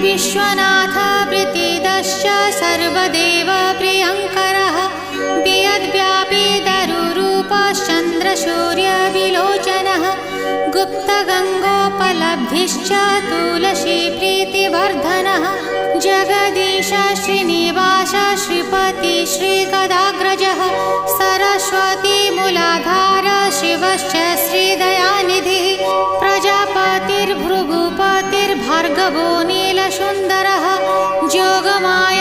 विश्वनाथ प्रीतिदश्च सर्वदेव प्रियङ्करः वियद्व्यापी दरुरूपश्चन्द्रसूर्यविलोचनः गुप्तगङ्गोपलब्धिश्च तुलसी प्रीतिवर्धनः जगदीश श्रीनिवास श्रीपति श्रीगदाग्रजः सरस्वती मूलाधार शिवश्च श्रीदयानिधिः प्रजापतिर्भृगुपतिर्भार्गवो नीलसुन्दरः जोगमाया